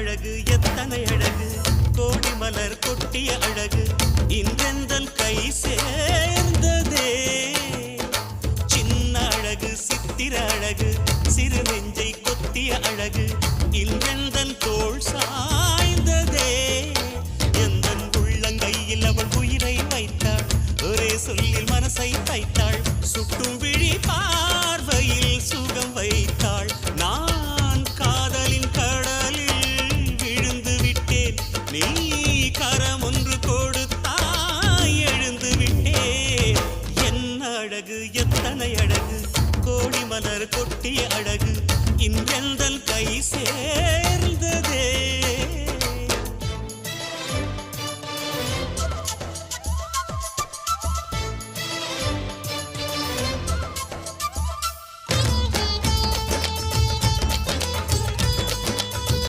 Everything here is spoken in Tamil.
அழகு எத்தனை அழகு கோடி மலர் கொட்டிய அழகு இன்றெந்தன் கை சேர்ந்ததே சின்ன அழகு சித்திர அழகு சிறு நெஞ்சை கொத்திய அழகு இன்றெந்தன் தோள்